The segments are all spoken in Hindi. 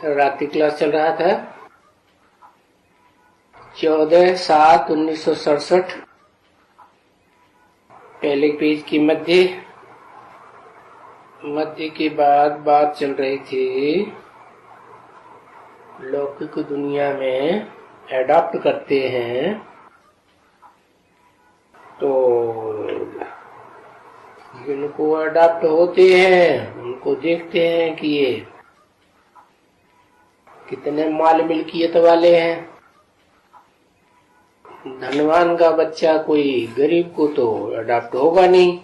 रात्रि क्लास चल रहा था 14/7/1967। पहले पेज की मध्य के बाद बात चल रही थी लौकिक दुनिया में एडॉप्ट करते हैं तो जिनको अडॉप्ट होते हैं उनको देखते हैं कि ये कितने माल मिल्कियत वाले हैं। धनवान का बच्चा कोई गरीब को तो अडॉप्ट होगा नहीं,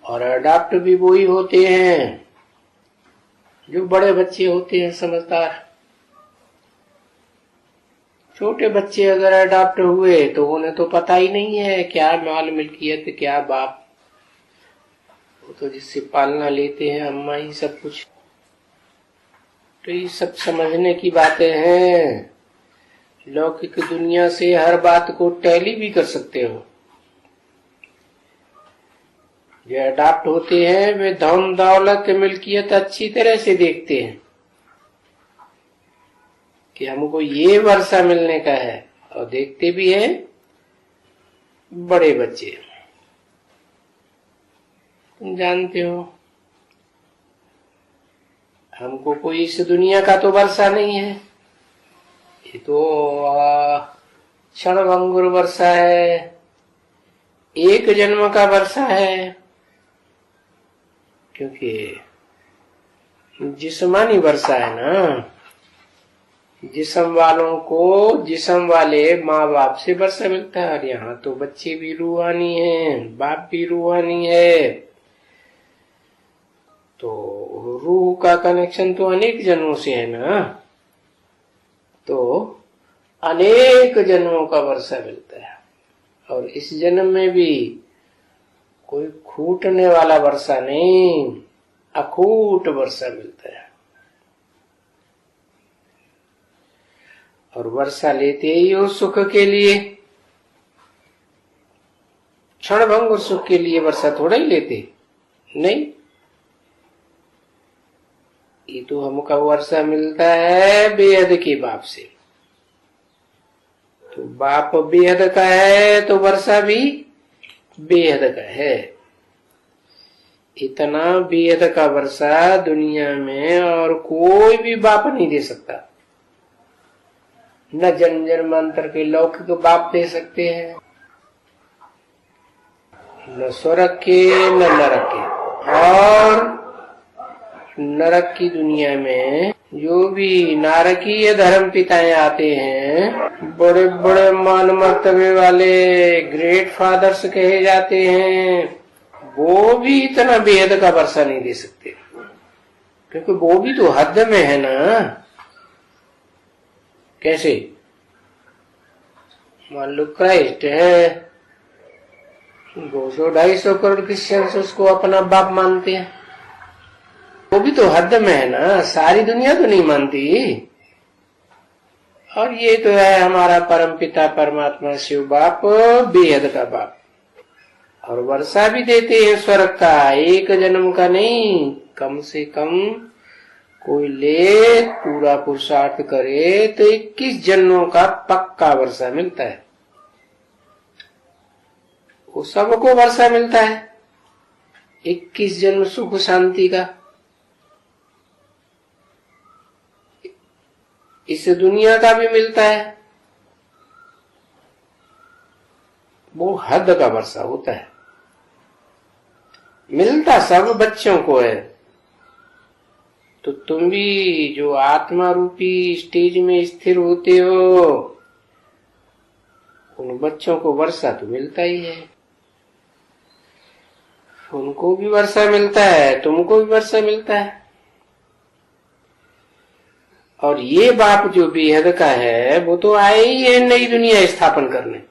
और अडॉप्ट भी वही होते हैं जो बड़े बच्चे होते हैं समझदार। छोटे बच्चे अगर अडॉप्ट हुए तो उन्हें तो पता ही नहीं है क्या माल मिल्कियत क्या बाप, वो तो जिससे पालना लेते हैं अम्मा ही सब कुछ। तो ये सब समझने की बातें हैं। लौकिक दुनिया से हर बात को टैली भी कर सकते हो। जो अडॉप्ट होते हैं वे धन दौलत मिल्कियत अच्छी तरह से देखते हैं कि हमको ये वर्षा मिलने का है, और देखते भी हैं बड़े बच्चे। तुम जानते हो हमको कोई इस दुनिया का तो वर्षा नहीं है, ये तो क्षणभंगुर वर्षा है, एक जन्म का वर्षा है। क्योंकि जिस्मानी वर्षा है ना, जिस्म वालों को जिस्म वाले माँ बाप से वर्षा मिलता है, और यहाँ तो बच्चे भी रूहानी हैं, बाप भी रूहानी है। तो रूह का कनेक्शन तो अनेक जन्मों से है ना, तो अनेक जन्मों का वर्षा मिलता है। और इस जन्म में भी कोई खूटने वाला वर्षा नहीं, अखूट वर्षा मिलता है। और वर्षा लेते ही हो सुख के लिए, क्षणभंगुर सुख के लिए वर्षा थोड़ा ही लेते नहीं। ये तो हमको वर्षा मिलता है बेहद के बाप से। तो बाप बेहद का है तो वर्षा भी बेहद का है। इतना बेहद का वर्षा दुनिया में और कोई भी बाप नहीं दे सकता। न जन्म मंत्र के लौकिक बाप दे सकते हैं, न स्वर्ग के न नरक के। और नरक की दुनिया में जो भी नारकीय धर्म पिताएं आते हैं, बड़े बड़े मान मर्तबे वाले ग्रेट फादर्स कहे जाते हैं, वो भी इतना बेहद का वर्षा नहीं दे सकते, क्योंकि वो भी तो हद में है ना। कैसे? मान लो क्राइस्ट है, 200-250 करोड़ क्रिश्चियंस उसको अपना बाप मानते हैं, वो भी तो हद में है ना, सारी दुनिया तो नहीं मानती। और ये तो है हमारा परम पिता परमात्मा शिव बाप, बेहद का बाप। और वर्षा भी देते हैं स्वर्ग का, एक जन्म का नहीं, कम से कम कोई ले पूरा पुरुषार्थ करे तो 21 जन्मों का पक्का वर्षा मिलता है। वो सबको वर्षा मिलता है, 21 जन्म सुख शांति का। इस दुनिया का भी मिलता है, वो हद का वर्षा होता है। मिलता सब बच्चों को है। तो तुम भी जो आत्मा रूपी स्टेज में स्थिर होते हो, उन बच्चों को वर्षा तो मिलता ही है। उनको भी वर्षा मिलता है, तुमको भी वर्षा मिलता है। और ये बाप जो बेहद का है वो तो आए ही है नई दुनिया स्थापन करने।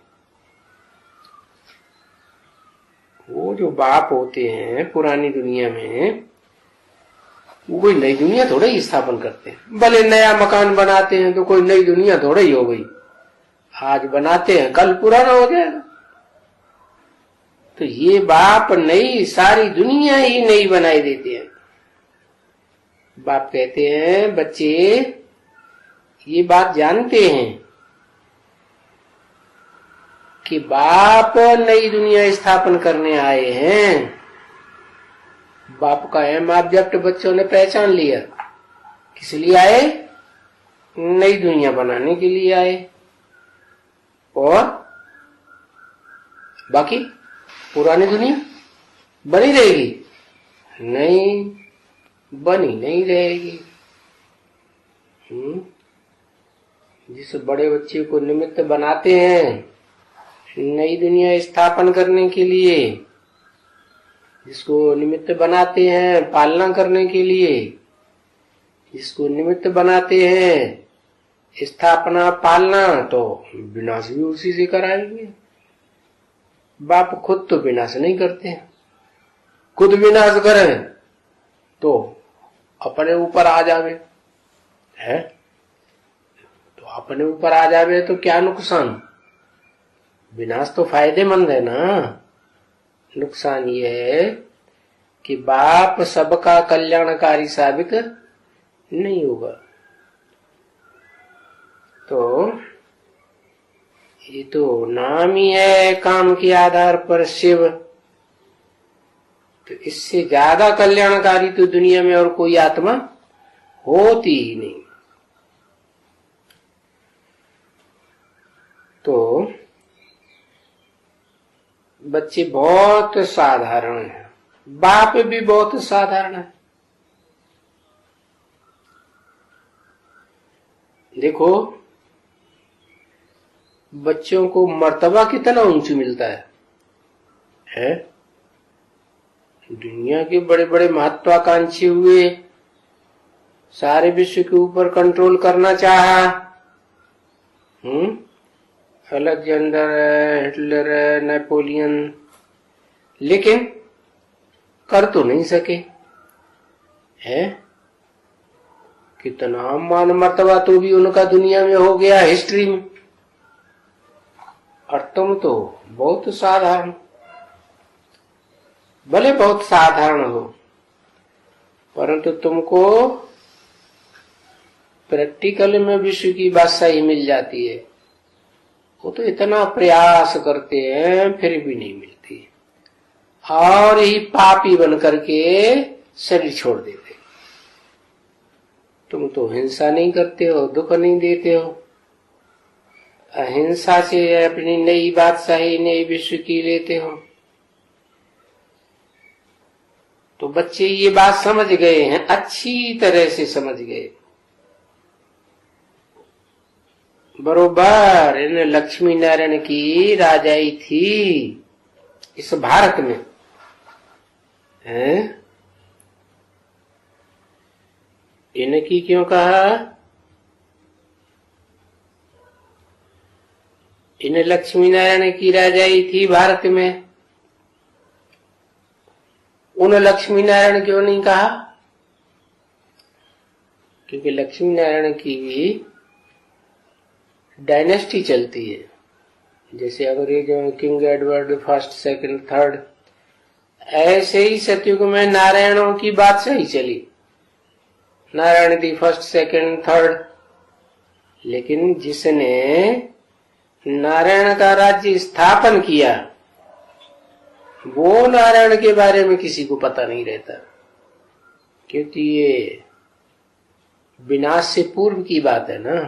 वो जो बाप होते हैं पुरानी दुनिया में, वो कोई नई दुनिया थोड़ा ही स्थापन करते हैं। भले नया मकान बनाते हैं तो कोई नई दुनिया थोड़ा ही हो गई, आज बनाते हैं कल पुराना हो जाएगा। तो ये बाप नई सारी दुनिया ही नई बनाई देते हैं। बाप कहते हैं बच्चे ये बात जानते हैं कि बाप नई दुनिया स्थापन करने आए हैं। बाप का एम ऑब्जेक्ट बच्चों ने पहचान लिया। किस लिए आए? नई दुनिया बनाने के लिए आए। और बाकी पुरानी दुनिया बनी रहेगी? नहीं, बनी नहीं रहेगी। जिस बड़े बच्चे को निमित्त बनाते हैं नई दुनिया स्थापन करने के लिए, जिसको निमित्त बनाते हैं पालना करने के लिए, जिसको निमित्त बनाते हैं स्थापना पालना, तो विनाश भी उसी से कराएंगे। बाप खुद तो विनाश नहीं करते। खुद विनाश करें तो अपने ऊपर आ जावे है, तो अपने ऊपर आ जावे तो क्या नुकसान? विनाश तो फायदेमंद है ना। नुकसान ये है कि बाप सबका कल्याणकारी साबित नहीं होगा। तो ये तो नाम ही है काम के आधार पर शिव, तो इससे ज्यादा कल्याणकारी तो दुनिया में और कोई आत्मा होती ही नहीं। तो बच्चे बहुत साधारण हैं, बाप भी बहुत साधारण है। देखो बच्चों को मर्तबा कितना ऊंची मिलता है? दुनिया के बड़े बड़े महत्वाकांक्षी हुए, सारे विश्व के ऊपर कंट्रोल करना चाहा, अलेक्जेंडर, हिटलर, नेपोलियन, लेकिन कर तो नहीं सके है। कितना मान मर्तबा तो भी उनका दुनिया में हो गया, हिस्ट्री में। और तुम तो बहुत साधारण, भले बहुत साधारण हो, परंतु तुमको प्रैक्टिकल में विश्व की बादशाही मिल जाती है। वो तो इतना प्रयास करते हैं फिर भी नहीं मिलती, और ही पापी बन करके शरीर छोड़ देते। तुम तो हिंसा नहीं करते हो, दुख नहीं देते हो, अहिंसा से अपनी नई बादशाही नई विश्व की लेते हो। तो बच्चे ये बात समझ गए हैं, अच्छी तरह से समझ गए। बरोबर इन लक्ष्मी नारायण की राजाई थी इस भारत में है। इनकी क्यों कहा? इन लक्ष्मी नारायण की राजाई थी भारत में। उन लक्ष्मी नारायण क्यों नहीं कहा? क्योंकि लक्ष्मी नारायण की भी डायनेस्टी चलती है। जैसे अंग्रेजों में king Edward first, second, third, ऐसे ही सतयुग में नारायणों की बादशाही चली। Narayan the first, second, third. लेकिन जिसने नारायण का राज्य स्थापन किया वो नारायण के बारे में किसी को पता नहीं रहता, क्योंकि ये विनाश से पूर्व की बात है ना।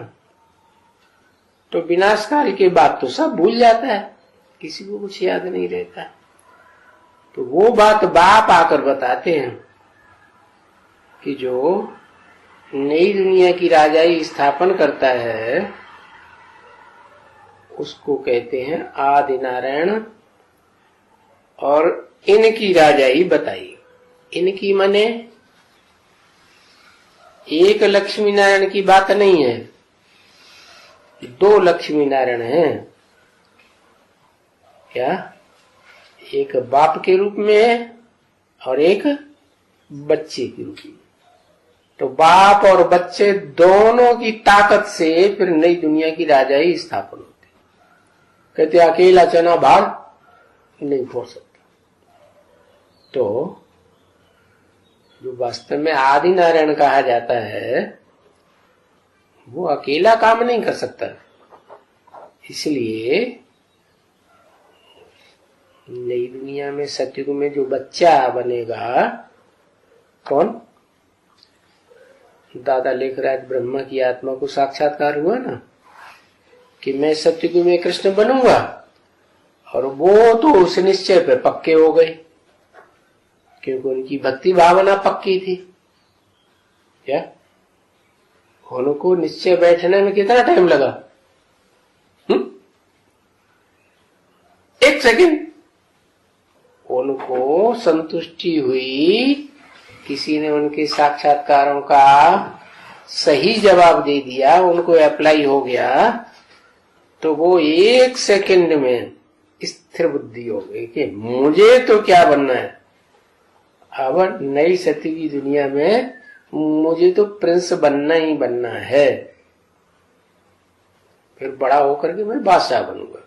तो विनाश काल के बाद तो सब भूल जाता है, किसी को कुछ याद नहीं रहता। तो वो बात बाप आकर बताते हैं कि जो नई दुनिया की राजाई स्थापन करता है उसको कहते हैं आदि नारायण, और इनकी राजाई बताई। इनकी माने एक लक्ष्मी नारायण की बात नहीं है, दो लक्ष्मी नारायण हैं। क्या? एक बाप के रूप में है और एक बच्चे के रूप में। तो बाप और बच्चे दोनों की ताकत से फिर नई दुनिया की राजाई स्थापन होती। कहते अकेला चना भार नहीं फोड़ सकता। तो जो वास्तव में आदि नारायण कहा जाता है, वो अकेला काम नहीं कर सकता। इसलिए नई दुनिया में सतयुग में जो बच्चा बनेगा, कौन? दादा लिख रहा है ब्रह्मा की आत्मा को साक्षात्कार हुआ ना कि मैं सतयुग में कृष्ण बनूंगा, और वो तो उस निश्चय पे पक्के हो गए क्योंकि उनकी भक्ति भावना पक्की थी। क्या उनको निश्चय बैठने में कितना टाइम लगा? 1 सेकंड। उनको संतुष्टि हुई, किसी ने उनके साक्षात्कारों का सही जवाब दे दिया, उनको अप्लाई हो गया, तो वो 1 सेकंड में स्थिर बुद्धि हो गई कि मुझे तो क्या बनना है। अब नई सत्य की दुनिया में मुझे तो प्रिंस बनना ही बनना है, फिर बड़ा होकर के मैं बादशाह बनूंगा।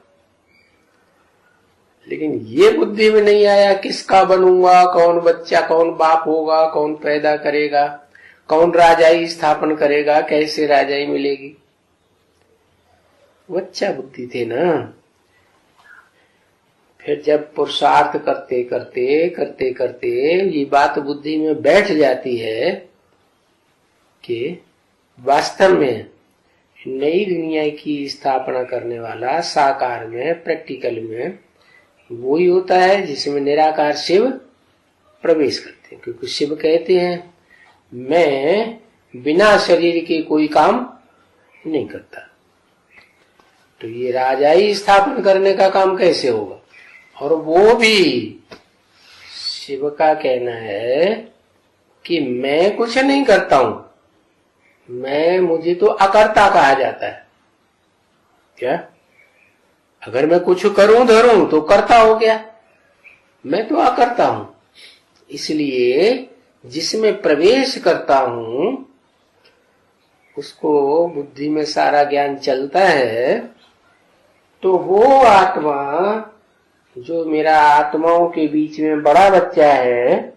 लेकिन ये बुद्धि में नहीं आया किसका बनूंगा, कौन बच्चा, कौन बाप होगा, कौन पैदा करेगा, कौन राजाई स्थापन करेगा, कैसे राजाई मिलेगी। बच्चा बुद्धि थे ना। फिर जब पुरुषार्थ करते करते ये बात बुद्धि में बैठ जाती है कि वास्तव में नई दुनिया की स्थापना करने वाला साकार में, प्रैक्टिकल में वो ही होता है जिसमें निराकार शिव प्रवेश करते हैं। क्योंकि शिव कहते हैं मैं बिना शरीर के कोई काम नहीं करता। तो ये राजाई स्थापन करने का काम कैसे होगा? और वो भी शिव का कहना है कि मैं कुछ नहीं करता हूं, मुझे तो अकर्ता कहा जाता है। क्या? अगर मैं कुछ करूं धरूं तो कर्ता हो गया, मैं तो अकर्ता हूं। इसलिए जिसमें प्रवेश करता हूं उसको बुद्धि में सारा ज्ञान चलता है, तो वो आत्मा जो मेरा आत्माओं के बीच में बड़ा बच्चा है,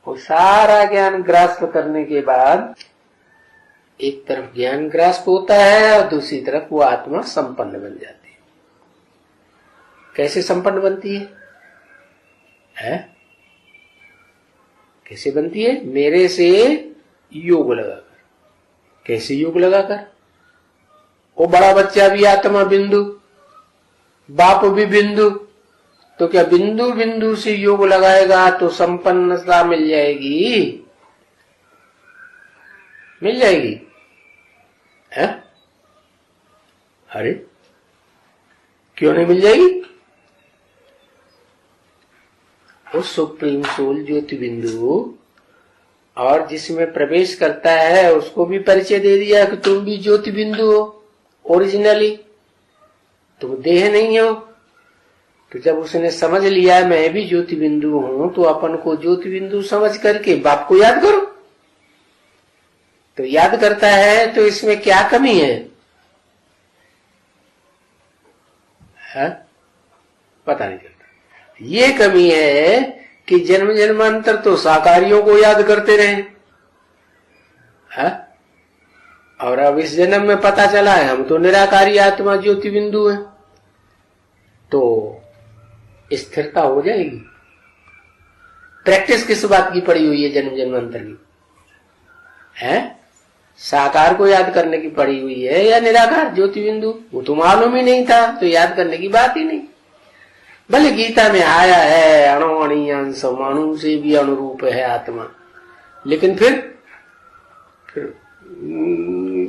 वो सारा ज्ञान ग्रास्प करने के बाद एक तरफ ज्ञान ग्रास्प होता है और दूसरी तरफ वो आत्मा संपन्न बन जाती है। कैसे संपन्न बनती है? कैसे बनती है? मेरे से योग लगाकर। कैसे योग लगाकर? वो बड़ा बच्चा भी आत्मा बिंदु, बाप भी बिंदु, तो क्या बिंदु बिंदु से योग लगाएगा तो संपन्नता मिल जाएगी? मिल जाएगी है? अरे क्यों नहीं मिल जाएगी? वो सुप्रीम सोल ज्योति बिंदु और जिसमें प्रवेश करता है उसको भी परिचय दे दिया कि तुम भी ज्योति बिंदु हो, ओरिजिनली तुम देह नहीं हो। तो जब उसने समझ लिया मैं भी ज्योति बिंदु हूं, तो अपन को ज्योति बिंदु समझ करके बाप को याद करो। तो याद करता है तो इसमें क्या कमी है? पता नहीं चलता। ये कमी है कि जन्म जन्मांतर तो साकारियों को याद करते रहे, और अब इस जन्म में पता चला है हम तो निराकारी आत्मा ज्योति बिंदु है, तो स्थिरता हो जाएगी। प्रैक्टिस किस बात की पड़ी हुई है? जन्म जन्मांतर की है? साकार को याद करने की पड़ी हुई है या निराकार ज्योति बिंदु? वो तो मालूम ही नहीं था, तो याद करने की बात ही नहीं। भले गीता में आया है अणु अणि अंश, अणु से भी अनुरूप है आत्मा, लेकिन फिर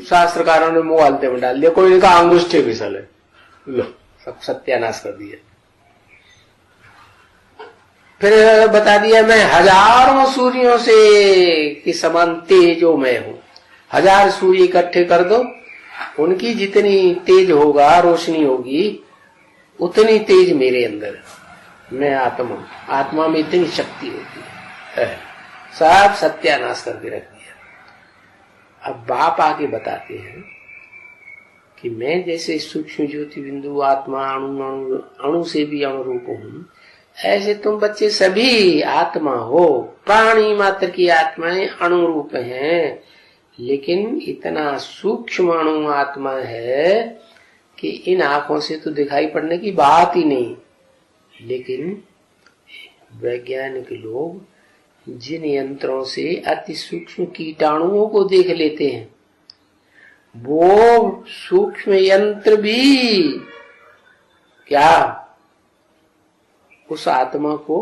शास्त्रकारों ने मुआलते में डाल दिया। कोई ने कहा अंगुष्ठे विसल है, लो सब सत्यानाश कर दिया। फिर बता दिया मैं हजारों सूर्यों से कि समान तेजो मैं हूं। 1000 सूर्य इकट्ठे कर दो, उनकी जितनी तेज होगा, रोशनी होगी, उतनी तेज मेरे अंदर मैं आत्मा में इतनी शक्ति होती है। सब सत्यानाश करके रख दिया। अब बाप आके बताते हैं कि मैं जैसे सूक्ष्म ज्योति बिंदु आत्मा अणु से भी अनुरूप हूं, ऐसे तुम बच्चे सभी आत्मा हो, प्राणी मात्र की आत्माएं अणुरूप हैं, लेकिन इतना सूक्ष्म अणु आत्मा है कि इन आंखों से तो दिखाई पड़ने की बात ही नहीं। लेकिन वैज्ञानिक लोग जिन यंत्रों से अति सूक्ष्म कीटाणुओं को देख लेते हैं, वो सूक्ष्म यंत्र भी क्या उस आत्मा को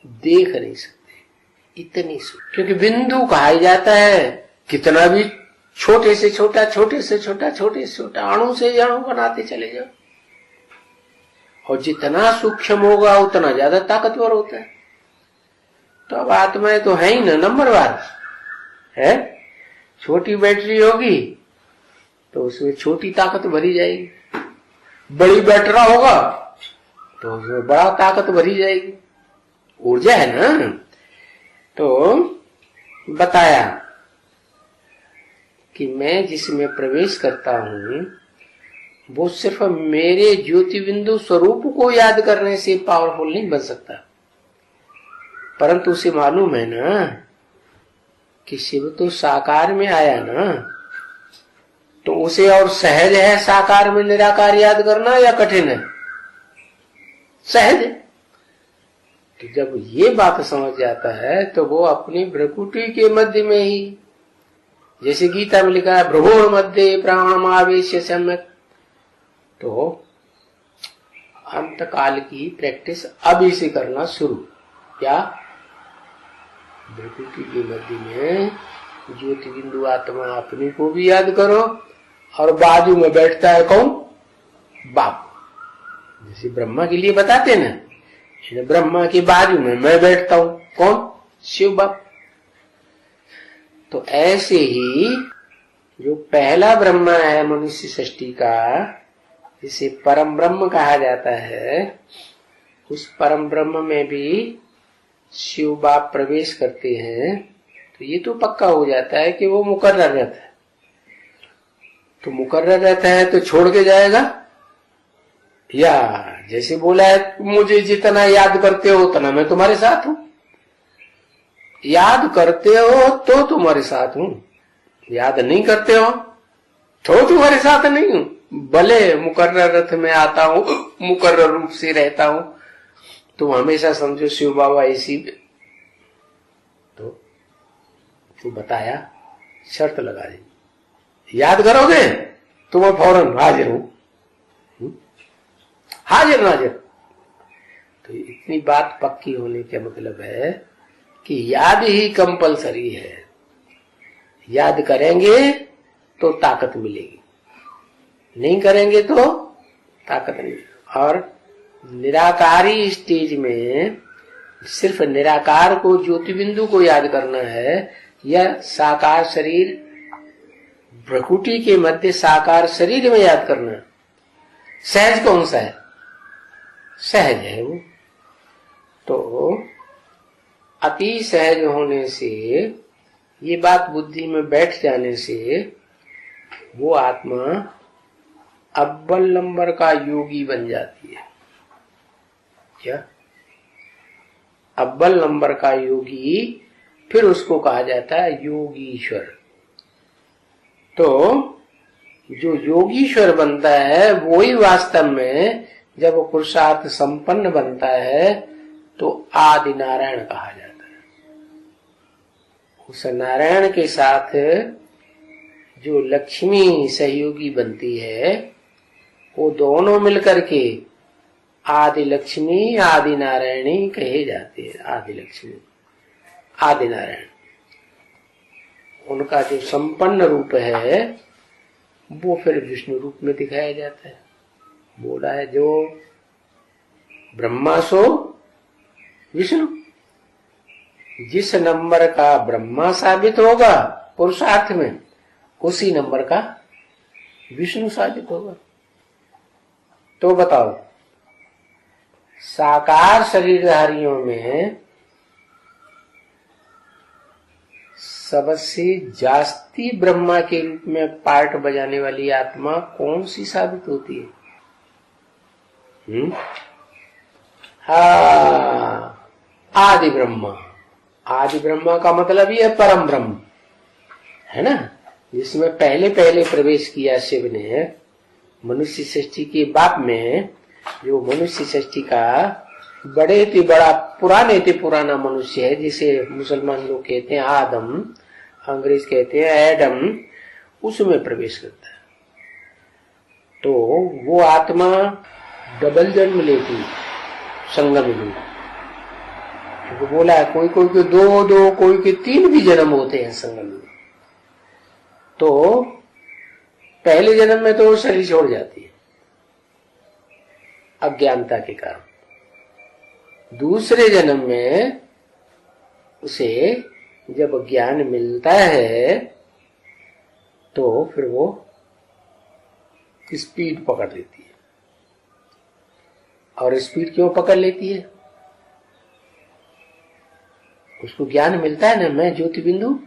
देख नहीं सकते, इतनी सूक्ष्म। क्योंकि बिंदु कहा जाता है, कितना भी छोटे से छोटा, छोटे से छोटा, छोटे से छोटा अणु से अणु बनाते चले जाओ, और जितना सूक्ष्म होगा उतना ज्यादा ताकतवर होता है। तो अब आत्माएं तो है ही ना नंबरवार है। छोटी बैटरी होगी तो उसमें छोटी ताकत भरी जाएगी, बड़ी बैटरा होगा तो उसमें बड़ा ताकत भरी जाएगी। ऊर्जा है ना। तो बताया कि मैं जिसमें प्रवेश करता हूं वो सिर्फ मेरे ज्योति बिंदु स्वरूप को याद करने से पावरफुल नहीं बन सकता, परंतु उसे मालूम है ना कि शिव तो साकार में आया ना, तो उसे और सहज है साकार में निराकार याद करना या कठिन है? सहज है। तो जब ये बात समझ जाता है तो वो अपनी भ्रकुटी के मध्य में ही, जैसे गीता में लिखा है भ्रुवोर मध्य प्राणमावेश सम्यक, तो अंतकाल की प्रैक्टिस अभी से करना शुरू। क्या? भ्रकुटी के मध्य में ज्योति बिंदु आत्मा अपने को भी याद करो, और बाजू में बैठता है कौन? बाप। जैसे ब्रह्मा के लिए बताते ना, ब्रह्मा के बाजू में मैं बैठता हूं, कौन? शिव बाप। तो ऐसे ही जो पहला ब्रह्मा है मनुष्य सृष्टि का, जिसे परम ब्रह्म कहा जाता है, उस परम ब्रह्म में भी शिव बाप प्रवेश करते हैं। तो ये तो पक्का हो जाता है कि वो मुकर्रर रहता है। तो मुकर्रर रहता है तो छोड़ के जाएगा, या जैसे बोला है मुझे जितना याद करते हो उतना मैं तुम्हारे साथ हूं। याद करते हो तो तुम्हारे साथ हूं, याद नहीं करते हो तो तुम्हारे साथ नहीं हूं। भले मुकर्रर रथ में आता हूं, मुकर्रर रूप से रहता हूं, तुम हमेशा समझो शिव बाबा इसी। तो बताया, शर्त लगा दी, याद करोगे तो मैं फौरन हाजिर हूं, हाजिर नाजिर। तो इतनी बात पक्की होने का मतलब है कि याद ही कंपलसरी है। याद करेंगे तो ताकत मिलेगी, नहीं करेंगे तो ताकत नहीं। और निराकारी स्टेज में सिर्फ निराकार को, ज्योति बिंदु को याद करना है, या साकार शरीर प्रकृति के मध्य साकार शरीर में याद करना। सहज कौन सा है? सहज है वो। तो अति सहज होने से, ये बात बुद्धि में बैठ जाने से, वो आत्मा अव्वल नंबर का योगी बन जाती है। क्या? अव्वल नंबर का योगी, फिर उसको कहा जाता है योगीश्वर। तो जो योगीश्वर बनता है वो ही वास्तव में जब वो पुरुषार्थ संपन्न बनता है तो आदि नारायण कहा जाता है। उस नारायण के साथ जो लक्ष्मी सहयोगी बनती है, वो दोनों मिलकर के आदि लक्ष्मी आदि नारायणी कहे जाते हैं। आदि लक्ष्मी आदि नारायण, उनका जो संपन्न रूप है वो फिर विष्णु रूप में दिखाया जाता है। बोला है जो ब्रह्मा सो विष्णु। जिस नंबर का ब्रह्मा साबित होगा पुरुषार्थ में, उसी नंबर का विष्णु साबित होगा। तो बताओ, साकार शरीरधारियों में सबसे जास्ती ब्रह्मा के रूप में पार्ट बजाने वाली आत्मा कौन सी साबित होती है? हाँ, आदि ब्रह्म। आदि ब्रह्म का मतलब ये परम ब्रह्म है ना, जिसमें पहले पहले प्रवेश किया शिव ने मनुष्य सृष्टि के बाप में। जो मनुष्य सृष्टि का बड़े ते बड़ा पुराने ते पुराना मनुष्य है, जिसे मुसलमान लोग कहते हैं आदम, अंग्रेज कहते हैं एडम, उसमें प्रवेश करता है। तो वो आत्मा डबल जन्म लेती है संगम युग। तो बोला है कोई कोई के दो, कोई के 3 भी जन्म होते हैं संगम युग। तो पहले जन्म में तो शरीर छोड़ जाती है अज्ञानता के कारण। दूसरे जन्म में उसे जब ज्ञान मिलता है तो फिर वो स्पीड पकड़ लेती है। और स्पीड क्यों पकड़ लेती है? उसको ज्ञान मिलता है ना, मैं ज्योति बिंदु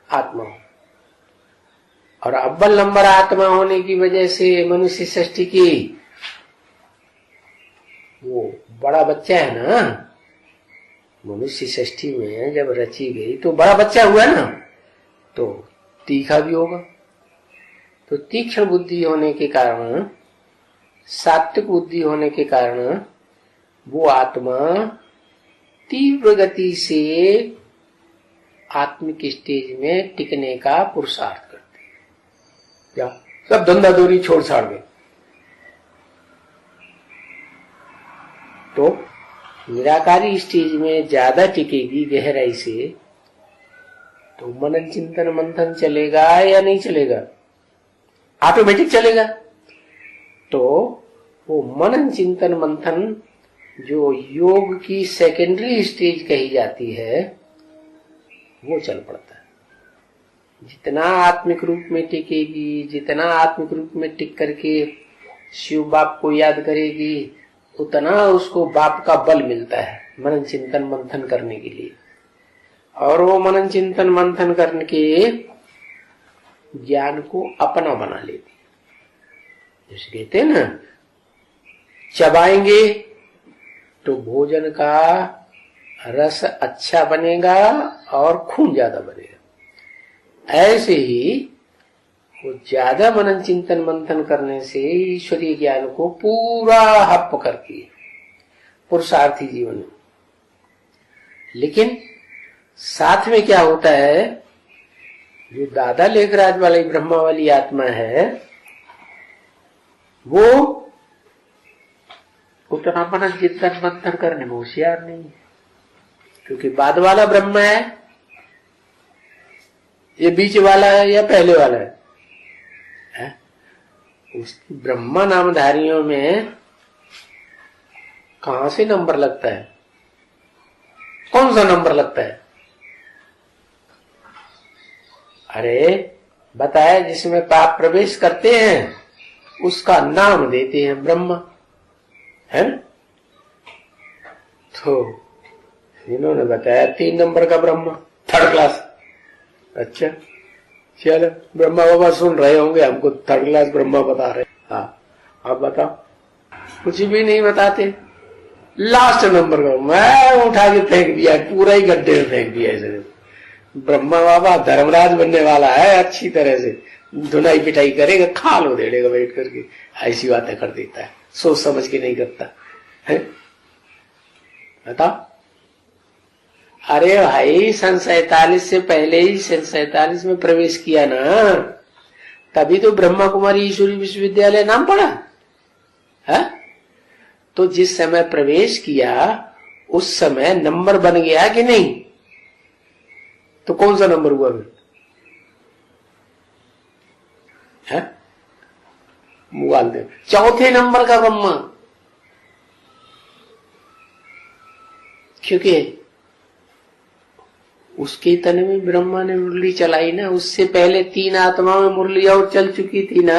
आत्मा हूं। और अव्वल नंबर आत्मा होने की वजह से मनुष्य सृष्टि की वो बड़ा बच्चा है ना, मनुष्य सृष्टि में जब रची गई तो बड़ा बच्चा हुआ ना, तो तीखा भी होगा। तो तीक्ष्ण बुद्धि होने के कारण, सात्विक बुद्धि होने के कारण वो आत्मा तीव्र गति से आत्मिक स्टेज में टिकने का पुरुषार्थ करती है। क्या सब धंधा दूरी छोड़ छाड़ गए। तो निराकारी स्टेज में ज्यादा टिकेगी गहराई से, तो मनन चिंतन मंथन चलेगा या नहीं चलेगा? ऑटोमेटिक चलेगा। तो वो मनन चिंतन मंथन जो योग की सेकेंडरी स्टेज कही जाती है वो चल पड़ता है। जितना आत्मिक रूप में टिकेगी, जितना आत्मिक रूप में टिक करके शिव बाप को याद करेगी, उतना उसको बाप का बल मिलता है मनन चिंतन मंथन करने के लिए। और वो मनन चिंतन मंथन करने के ज्ञान को अपना बना लेती। जैसे कहते हैं ना, चबाएंगे तो भोजन का रस अच्छा बनेगा और खून ज्यादा बनेगा। ऐसे ही वो ज्यादा मनन चिंतन मंथन करने से ईश्वरीय ज्ञान को पूरा हप करती है पुरुषार्थी जीवन में। लेकिन साथ में क्या होता है, जो दादा लेखराज वाली ब्रह्मा वाली आत्मा है वो उतना मनन चिंतन मंथन करने में होशियार नहीं है, क्योंकि बाद वाला ब्रह्म है, ये बीच वाला है या पहले वाला है? उसकी ब्रह्मा नामधारियों में कहां से नंबर लगता है? कौन सा नंबर लगता है? अरे बताया, जिसमें पाप प्रवेश करते हैं उसका नाम देते हैं ब्रह्मा, है ना? तो इन्होंने बताया 3 नंबर का ब्रह्मा, 3rd क्लास। अच्छा चलो, ब्रह्मा बाबा सुन रहे होंगे, हमको 3rd क्लास ब्रह्मा बता रहे। हाँ आप बताओ। कुछ भी नहीं बताते। लास्ट नंबर का मैं उठा के फेंक दिया, पूरा ही गड्ढे में फेंक दिया। ऐसे ब्रह्मा बाबा धर्मराज बनने वाला है, अच्छी तरह से धुनाई पिटाई करेगा, खाल उधेड़ेगा बैठ करके, ऐसी बातें कर देता है, सोच समझ के नहीं करता है। बताओ। अरे भाई, सन 47 से पहले ही सन 47 में प्रवेश किया ना, तभी तो ब्रह्मा कुमारी ईश्वरी विश्वविद्यालय नाम पड़ा है। तो जिस समय प्रवेश किया उस समय नंबर बन गया कि नहीं? तो कौन सा नंबर हुआ फिर? मुगाल दे 4थे नंबर का ब्रह्मा, क्योंकि उसके तन में ब्रह्मा ने मुरली चलाई ना। उससे पहले 3 आत्मा में मुरली और चल चुकी थी ना।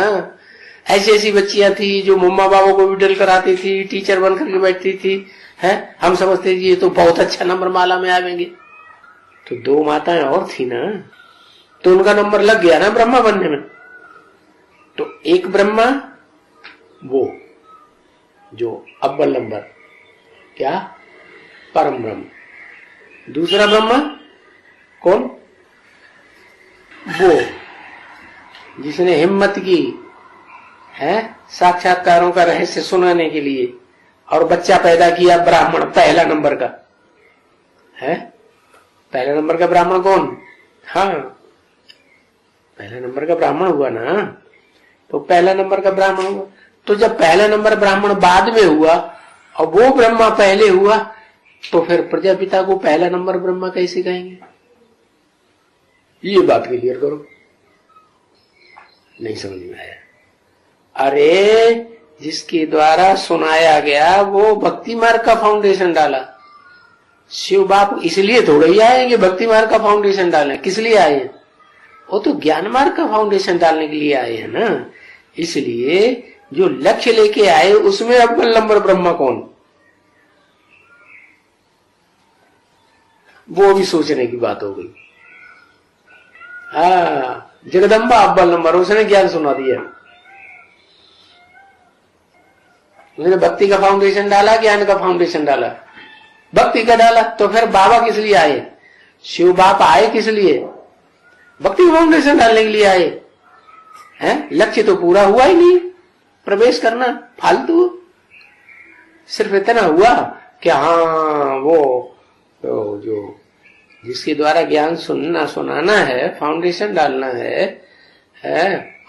ऐसी ऐसी बच्चियां थी जो मम्मा बाबा को भी डल कराती थी, टीचर बन करके बैठती थी, है। हम समझते ये तो बहुत अच्छा नंबर माला में आवेंगे। तो 2 माताएं और थी ना, तो उनका नंबर लग गया ना ब्रह्मा बनने में। तो एक ब्रह्मा वो जो अव्वल नंबर, क्या? परम ब्रह्म। दूसरा ब्रह्म कौन? वो जिसने हिम्मत की है साक्षात्कारों का रहस्य सुनाने के लिए और बच्चा पैदा किया ब्राह्मण, पहला नंबर का है। पहला नंबर का ब्राह्मण कौन? हाँ, पहला नंबर का ब्राह्मण हुआ ना। तो पहला नंबर का ब्राह्मण हुआ, तो जब पहला नंबर ब्राह्मण बाद में हुआ और वो ब्रह्मा पहले हुआ, तो फिर प्रजापिता को पहला नंबर ब्रह्मा कैसे कहेंगे? ये बात क्लियर करो। नहीं समझ में आया? अरे जिसके द्वारा सुनाया गया वो भक्ति मार्ग का फाउंडेशन डाला। शिव बाप इसलिए थोड़े ही आएंगे भक्ति मार्ग का फाउंडेशन डालने, किस लिए आए हैं? वो तो ज्ञान मार्ग का फाउंडेशन डालने के लिए आए हैं ना। इसलिए जो लक्ष्य लेके आए उसमें अव्वल नंबर ब्रह्मा कौन, वो भी सोचने की बात हो गई। हाँ, जगदम्बा अव्वल नंबर, उसने ज्ञान सुना दिया। उसने भक्ति का फाउंडेशन डाला, ज्ञान का फाउंडेशन डाला। भक्ति का डाला तो फिर बाबा किस लिए आए? शिव बाप आए किस लिए? भक्ति का फाउंडेशन डालने के लिए आए हैं। लक्ष्य तो पूरा हुआ ही नहीं, प्रवेश करना फालतू। सिर्फ इतना हुआ कि हाँ वो तो जो जिसके द्वारा ज्ञान सुनना सुनाना है, फाउंडेशन डालना है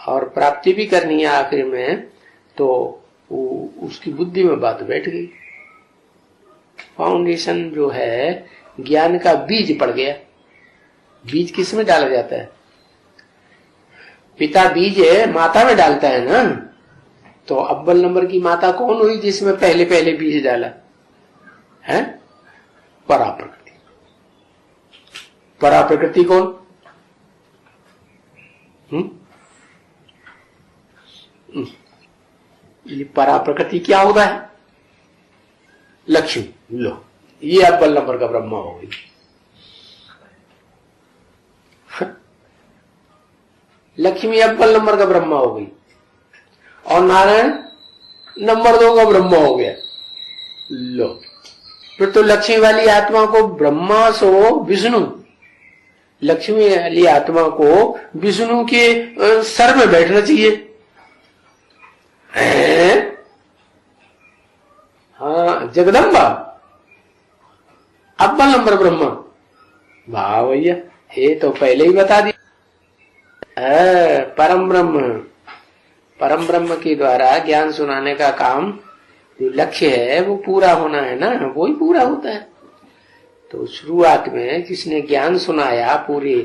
और प्राप्ति भी करनी है आखिर में, तो उसकी बुद्धि में बात बैठ गई। फाउंडेशन जो है ज्ञान का बीज पड़ गया। बीज किस में डाला जाता है? पिता बीज माता में डालता है ना। तो अव्वल नंबर की माता कौन हुई जिसमें पहले पहले बीज डाला है? परा प्रकृति। परा प्रकृति कौन? ये परा प्रकृति क्या होता है? लक्ष्मी। लो, ये अव्वल नंबर का ब्रह्मा हो गई। लक्ष्मी अव्वल नंबर का ब्रह्मा हो गई और नारायण नंबर 2 का ब्रह्मा हो गया। लो, फिर तो लक्ष्मी वाली आत्मा को ब्रह्मा सो विष्णु, लक्ष्मी वाली आत्मा को विष्णु के सर में बैठना चाहिए। हाँ, जगदम्बा अव्वल नंबर ब्रह्मा। वाह भैया, ये तो पहले ही बता दिया। परम ब्रह्म, परम ब्रह्म के द्वारा ज्ञान सुनाने का काम, जो लक्ष्य है वो पूरा होना है ना, वो ही पूरा होता है। तो शुरुआत में जिसने ज्ञान सुनाया पूरे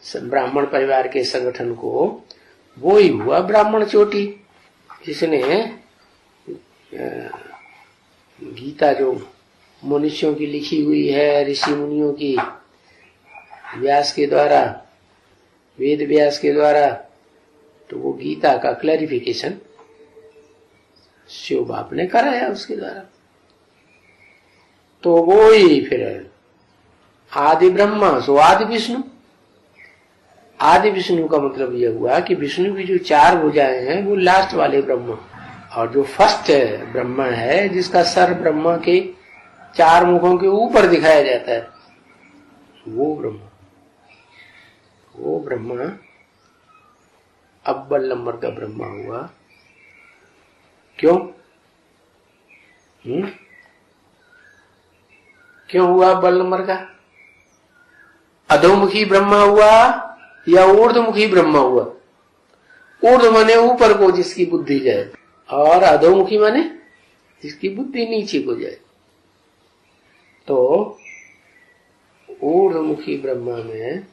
ब्राह्मण परिवार के संगठन को, वो ही हुआ ब्राह्मण चोटी। जिसने गीता जो मनुष्यों की लिखी हुई है, ऋषि मुनियों की, व्यास के द्वारा, वेद व्यास के द्वारा, तो वो गीता का क्लैरिफिकेशन शिव बाप ने कराया उसके द्वारा। तो वो ही फिर आदि ब्रह्मा सो आदि विष्णु। आदि विष्णु का मतलब यह हुआ कि विष्णु की जो 4 भुजाएं हैं वो लास्ट वाले ब्रह्मा, और जो फर्स्ट ब्रह्मा है जिसका सर ब्रह्मा के 4 मुखों के ऊपर दिखाया जाता है, वो ब्रह्मा अव्वल नंबर का ब्रह्मा हुआ। क्यों? क्यों हुआ अव्वल नंबर का? अधोमुखी ब्रह्मा हुआ या ऊर्ध्वमुखी ब्रह्मा हुआ? ऊर्ध्व माने ऊपर को जिसकी बुद्धि जाए, और अधोमुखी माने जिसकी बुद्धि नीचे को जाए। तो ऊर्ध्वमुखी ब्रह्मा में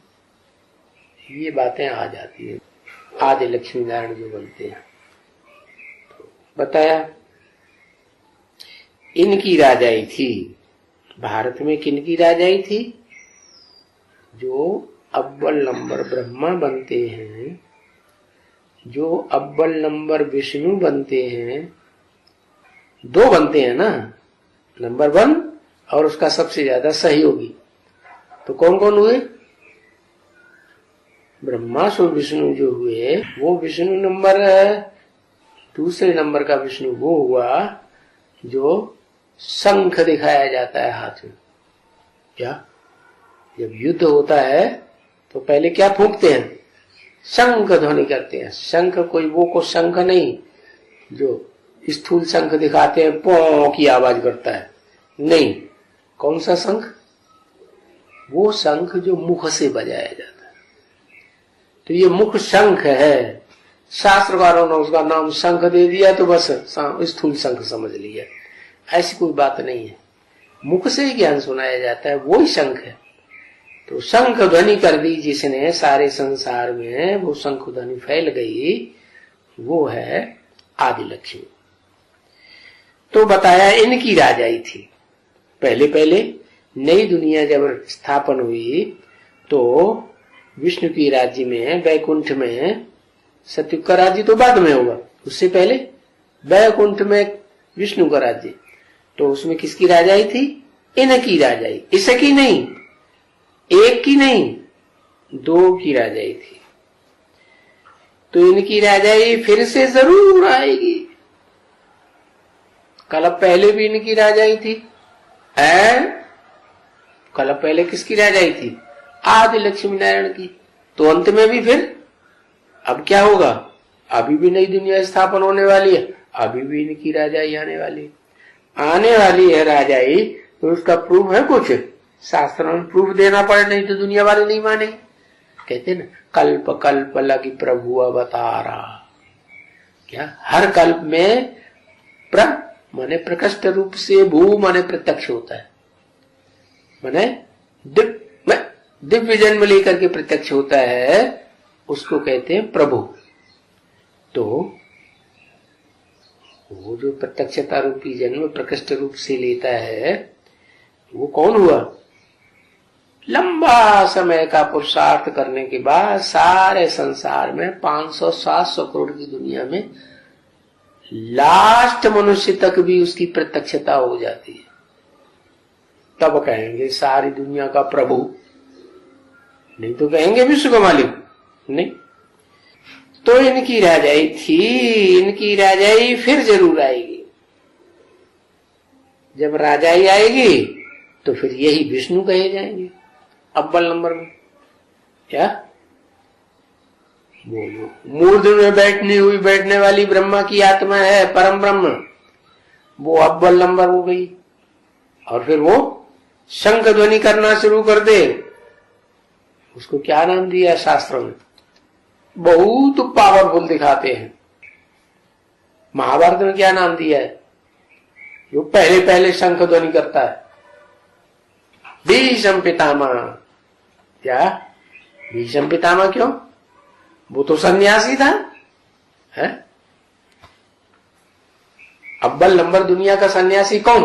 ये बातें आ जाती है। आदि लक्ष्मी नारायण जो बनते हैं, तो बताया इनकी राजाई थी। भारत में किनकी राजाई थी? जो अव्वल नंबर ब्रह्मा बनते हैं, जो अव्वल नंबर विष्णु बनते हैं। 2 बनते हैं ना, नंबर 1 और उसका सबसे ज्यादा सहयोगी। तो कौन कौन हुए? ब्रह्मा सो विष्णु जो हुए, वो विष्णु नंबर, दूसरे नंबर का विष्णु वो हुआ जो शंख दिखाया जाता है हाथ में। क्या? जब युद्ध होता है तो पहले क्या फूंकते हैं? शंख ध्वनि करते हैं। शंख कोई वो को शंख नहीं जो स्थूल शंख दिखाते हैं, पौ की आवाज करता है, नहीं। कौन सा शंख? वो शंख जो मुख से बजाया जाता है। तो ये मुख शंख है। शास्त्रकारों ने उसका नाम शंख दे दिया तो बस स्थूल शंख समझ लिया। ऐसी कोई बात नहीं है। मुख से ही ज्ञान सुनाया जाता है, वो ही शंख है। तो शंख ध्वनि कर दी जिसने सारे संसार में, वो शंख ध्वनि फैल गई, वो है आदि लक्ष्मी। तो बताया इनकी राजाई थी। पहले पहले नई दुनिया जब स्थापन हुई तो विष्णु की राज्य में, वैकुंठ में, सतयुग का राज्य तो बाद में होगा, उससे पहले वैकुंठ में विष्णु का राज्य। तो उसमें किसकी राजाई थी? इनकी राजाई। इसकी नहीं, एक की नहीं, दो की राजाई थी। तो इनकी राजाई फिर से जरूर आएगी। कल पहले भी इनकी राजाई थी। कल पहले किसकी राजाई थी? आदि लक्ष्मी नारायण की। तो अंत में भी फिर अब क्या होगा? अभी भी नई दुनिया स्थापन होने वाली है, अभी भी इनकी राजाई आने वाली है। आने वाली है राजाई, तो उसका प्रूफ है कुछ? शास्त्रों में प्रूफ देना पड़े, नहीं तो दुनिया वाले नहीं मानेंगे। कहते ना, कल्प कल्प लगी प्रभु अवतारा। क्या? हर कल्प में माने प्रकट रूप से, भू माने प्रत्यक्ष होता है, माने दिव्य जन्म लेकर के प्रत्यक्ष होता है, उसको कहते हैं प्रभु। तो वो जो प्रत्यक्षता रूपी जन्म प्रकृष्ट रूप से लेता है, वो कौन हुआ? लंबा समय का पुरुषार्थ करने के बाद सारे संसार में 500-700 करोड़ की दुनिया में लास्ट मनुष्य तक भी उसकी प्रत्यक्षता हो जाती है। तब कहेंगे सारी दुनिया का प्रभु, नहीं तो कहेंगे विश्व का मालिक। नहीं, तो इनकी राजाई थी, इनकी राजाई फिर जरूर आएगी। जब राजाई आएगी तो फिर यही विष्णु कहे जाएंगे अव्वल नंबर में। क्या? बोलो, मूर्ध में बैठने वाली ब्रह्मा की आत्मा है परम ब्रह्म, वो अव्वल नंबर हो गई। और फिर वो शंख ध्वनि करना शुरू कर दे, उसको क्या नाम दिया शास्त्रों में? बहुत पावरफुल दिखाते हैं। महाभारत में क्या नाम दिया है? जो पहले पहले शंख ध्वनि करता है, भीष्म पितामह। क्या? भीष्म पितामह क्यों? वो तो सन्यासी था, है? अव्वल नंबर दुनिया का सन्यासी कौन?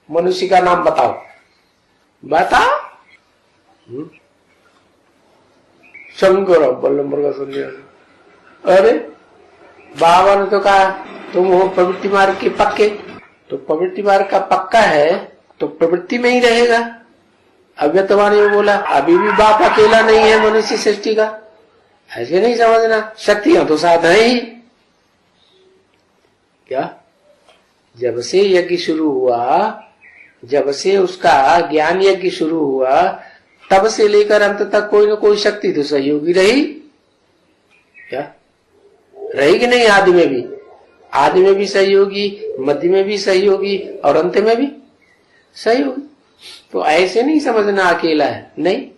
मनुष्य का नाम बताओ, बताओ। शंकर अव्वल नंबर का सन्यासी। अरे बाबा ने तो कहा तुम हो प्रवृत्ति मार्ग के पक्के, तो प्रवृत्ति मार्ग का पक्का है तो प्रवृत्ति में ही रहेगा। अव्यक्तवाणी में बोला अभी भी बाप अकेला नहीं है मनुष्य सृष्टि का, ऐसे नहीं समझना, शक्तियां तो साथ है ही। क्या? जब से यज्ञ शुरू हुआ, जब से उसका ज्ञान यज्ञ शुरू हुआ, तब से लेकर अंत तक कोई न कोई शक्ति तो सहयोगी रही। क्या रही कि नहीं? आदि में भी, आदि में भी सहयोगी, मध्य में भी सहयोगी और अंत में भी सहयोगी। तो ऐसे नहीं समझना अकेला है, नहीं,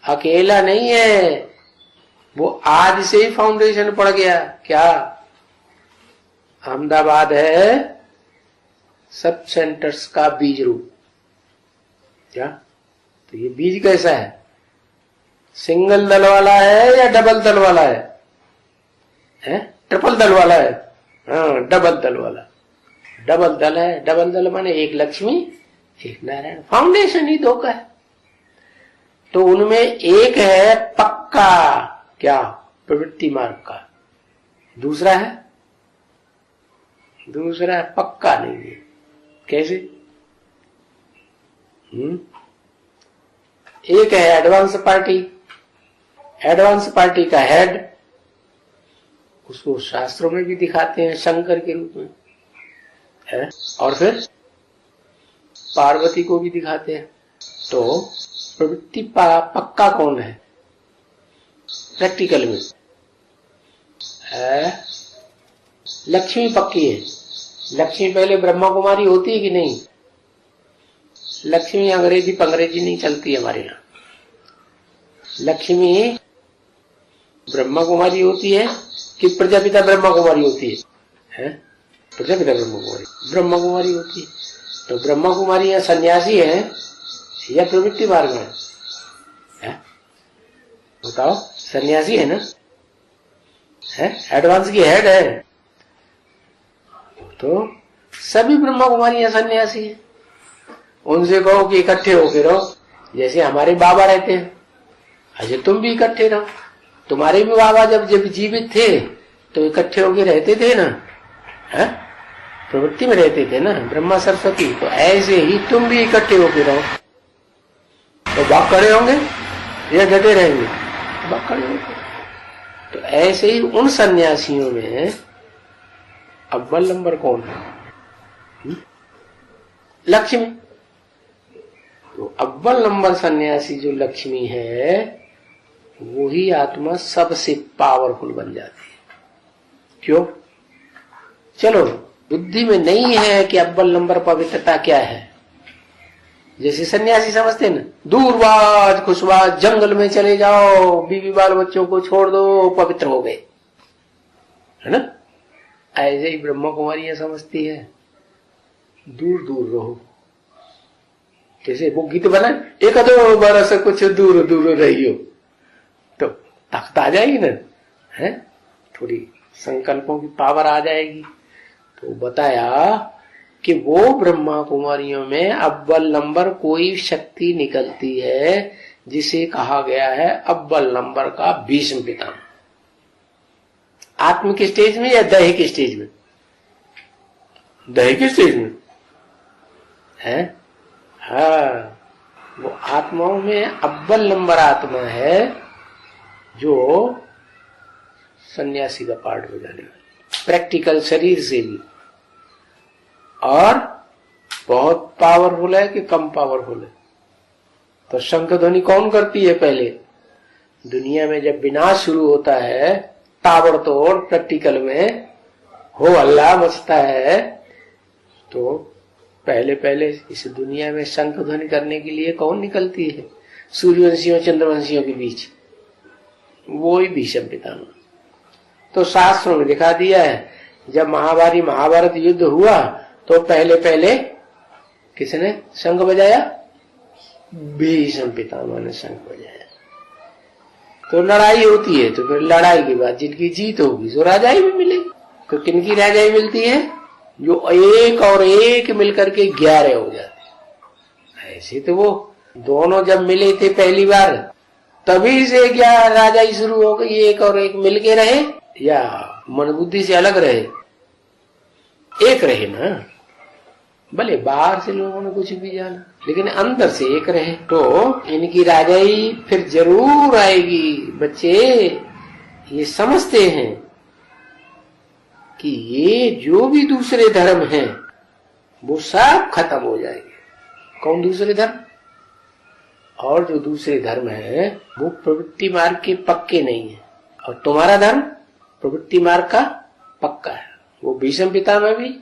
अकेला नहीं है। वो आज से ही फाउंडेशन पड़ गया। क्या? अहमदाबाद है सब सेंटर्स का बीज रूप। क्या? तो ये बीज कैसा है? सिंगल दल वाला है या डबल दल वाला है? ट्रिपल दल वाला है? हाँ, डबल दल वाला। डबल दल है। डबल दल माने एक लक्ष्मी एक नारायण, फाउंडेशन ही दो का है। तो उनमें एक है पक्का, क्या? प्रवृत्ति मार्ग का। दूसरा है पक्का नहीं है। कैसे? एक है एडवांस पार्टी, एडवांस पार्टी का हेड, उसको शास्त्रों में भी दिखाते हैं शंकर के रूप में। है। और फिर पार्वती को भी दिखाते हैं। तो प्रवृत्ति पक्का कौन है प्रैक्टिकल में? लक्ष्मी पक्की है। लक्ष्मी पहले ब्रह्मा कुमारी होती है कि नहीं? लक्ष्मी अंग्रेजी नहीं चलती है हमारे यहाँ। लक्ष्मी ब्रह्मा कुमारी होती है कि प्रजापिता ब्रह्मा कुमारी होती है? प्रजापिता ब्रह्मा कुमारी होती है। तो ब्रह्मा कुमारी या सन्यासी है या प्रवृत्ति मार्ग में है? बताओ, सन्यासी है ना? है एडवांस की हेड है। तो सभी ब्रह्मा कुमारी या सन्यासी है। उनसे कहो कि इकट्ठे होके रहो, जैसे हमारे बाबा रहते हैं। अच्छा, तुम भी इकट्ठे रहो। तुम्हारे भी बाबा जब जीवित थे तो इकट्ठे होके रहते थे ना, है? प्रवृत्ति में रहते थे ना, ब्रह्मा सरस्वती। तो ऐसे ही तुम भी इकट्ठे होके रहो। तो बात खड़े होंगे या डटे रहेंगे? बात खड़े होंगे। तो ऐसे ही उन सन्यासियों में अव्वल नंबर कौन है? लक्ष्मी। तो अव्वल नंबर सन्यासी जो लक्ष्मी है, वही आत्मा सबसे पावरफुल बन जाती है। क्यों? चलो, बुद्धि में नहीं है कि अव्वल नंबर पवित्रता क्या है। जैसे सन्यासी समझते ना, दूरबाज खुशबाज जंगल में चले जाओ, बीवी बाल बच्चों को छोड़ दो, पवित्र हो गए, है ना? ऐसे ही ब्रह्मा कुमारी समझती है, दूर दूर रहो। जैसे वो गीत बना, एक दो बरस कुछ दूर दूर रहियो, तो ताकत आ जाएगी ना, है? थोड़ी संकल्पों की पावर आ जाएगी। तो बताया कि वो ब्रह्मा कुमारियों में अव्वल नंबर कोई शक्ति निकलती है जिसे कहा गया है अव्वल नंबर का भीष्म पितामह। आत्मिक स्टेज में या दैहिक स्टेज में? दैहिक स्टेज में है। हाँ, वो आत्माओं में अव्वल नंबर आत्मा है जो सन्यासी का पार्ट हो जाने वाली, प्रैक्टिकल शरीर से भी। और बहुत पावरफुल है कि कम पावरफुल है? तो शंख ध्वनि कौन करती है पहले? दुनिया में जब विनाश शुरू होता है, ताबड़तोड़ प्रैक्टिकल में हो हल्ला मचता है, तो पहले पहले इस दुनिया में शंख ध्वनि करने के लिए कौन निकलती है? सूर्यवंशियों चंद्रवंशियों के बीच वो ही भीष्म पितामह। तो शास्त्रों में दिखा दिया है, जब महाभारत युद्ध हुआ तो पहले पहले किसने शंख बजाया? भीष्म पितामह ने शंख बजाया। तो लड़ाई होती है, तो फिर लड़ाई के बाद जिनकी जीत होगी तो राजाई भी मिलेगी। तो किनकी राजाई मिलती है? जो एक और एक मिलकर के 11 हो जाते। ऐसे तो वो दोनों जब मिले थे पहली बार, तभी से 11 राजाई शुरू हो गई। एक और एक मिलके रहे या मन बुद्धि से अलग रहे? एक रहे ना। भले बाहर से लोगों ने कुछ भी जाना, लेकिन अंदर से एक रहे। तो इनकी राजाई फिर जरूर आएगी। बच्चे ये समझते हैं कि ये जो भी दूसरे धर्म हैं वो सब खत्म हो जाएंगे। कौन दूसरे धर्म? और जो दूसरे धर्म है वो प्रवृत्ति मार्ग के पक्के नहीं है। और तुम्हारा धर्म प्रवृत्ति मार्ग का पक्का है। वो भीष्म पितामह भी,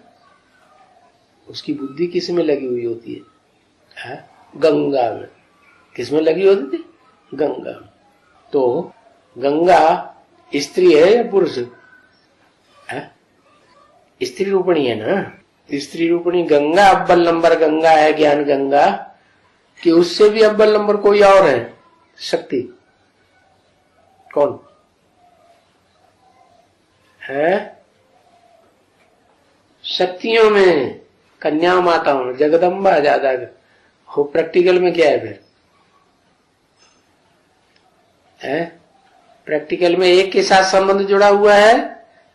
उसकी बुद्धि किस में लगी हुई होती है? गंगा में। किस में लगी होती थी? गंगा में। तो गंगा स्त्री है या पुरुष है? स्त्री रूपणी है ना। स्त्री रूपणी गंगा अव्वल नंबर गंगा है, ज्ञान गंगा, कि उससे भी अव्वल नंबर कोई और है शक्ति? कौन है? शक्तियों में कन्या माता हूं, जगदम्बा ज्यादा हो। प्रैक्टिकल में क्या है फिर? है प्रैक्टिकल में एक के साथ संबंध जुड़ा हुआ है।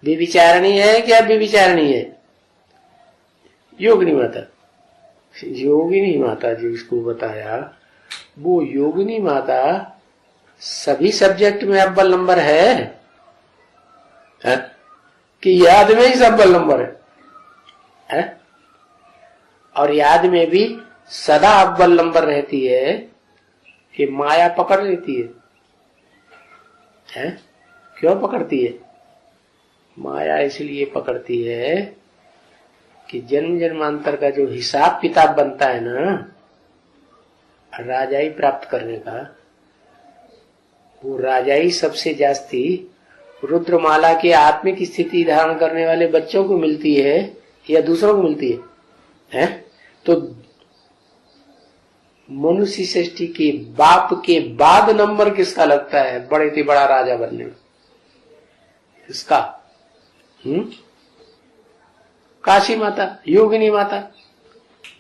व्यभिचारिणी है क्या? व्यभिचारिणी है योगिनी माता। योगिनी माता जी उसको बताया, वो योगिनी माता सभी सब्जेक्ट में अव्वल नंबर है कि याद में ही अव्वल नंबर है? और याद में भी सदा अव्वल नंबर रहती है कि माया पकड़ लेती है? क्यों पकड़ती है? माया इसलिए पकड़ती है कि जन्म जन्मांतर का जो हिसाब किताब बनता है ना राजाई प्राप्त करने का, वो राजाई सबसे जास्ती रुद्रमाला के आत्मिक स्थिति धारण करने वाले बच्चों को मिलती है या दूसरों को मिलती है? तो मनुष्य सृष्टि के बाप के बाद नंबर किसका लगता है बड़े से बड़ा राजा बनने में? किसका? काशी माता, योगिनी माता।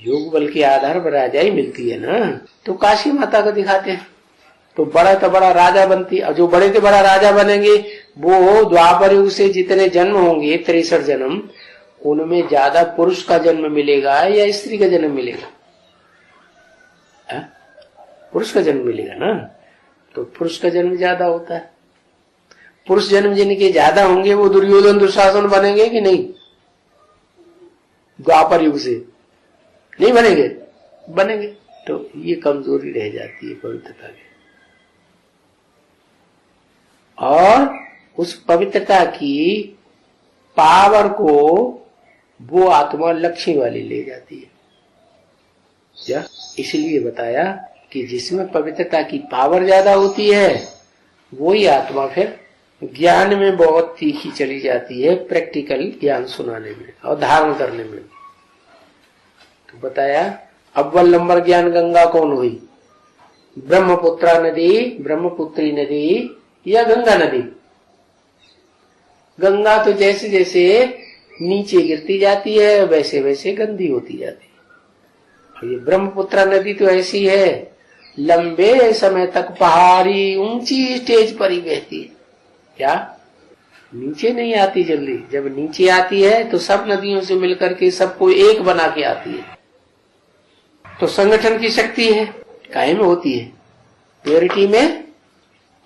योग बल के आधार पर राजाई मिलती है ना, तो काशी माता को दिखाते हैं तो बड़ा तो बड़ा राजा बनती है। और जो बड़े से बड़ा राजा बनेंगे वो द्वापर युग से जितने जन्म होंगे 63 जन्म, उनमें ज्यादा पुरुष का जन्म मिलेगा या स्त्री का जन्म मिलेगा? पुरुष का जन्म मिलेगा ना, तो पुरुष का जन्म ज्यादा होता है। पुरुष जन्म जिनके ज्यादा होंगे वो दुर्योधन दुशासन बनेंगे कि नहीं? द्वापर युग से नहीं बनेंगे? बनेंगे। तो ये कमजोरी रह जाती है पवित्रता की। और उस पवित्रता की पावर को वो आत्मा लक्ष्मी वाली ले जाती है। क्या? इसलिए बताया कि जिसमें पवित्रता की पावर ज्यादा होती है वही आत्मा फिर ज्ञान में बहुत तीखी चली जाती है, प्रैक्टिकल ज्ञान सुनाने में और धारण करने में। तो बताया अव्वल नंबर ज्ञान गंगा कौन हुई? ब्रह्मपुत्रा नदी, ब्रह्मपुत्री नदी या गंगा नदी? गंगा तो जैसे जैसे नीचे गिरती जाती है वैसे वैसे गंदी होती जाती है। और ये ब्रह्मपुत्रा नदी तो ऐसी है, लंबे समय तक पहाड़ी ऊंची स्टेज पर ही बहती है। क्या? नीचे नहीं आती जल्दी। जब नीचे आती है तो सब नदियों से मिलकर के सबको एक बना के आती है। तो संगठन की शक्ति है, काहे में होती है? प्योरिटी में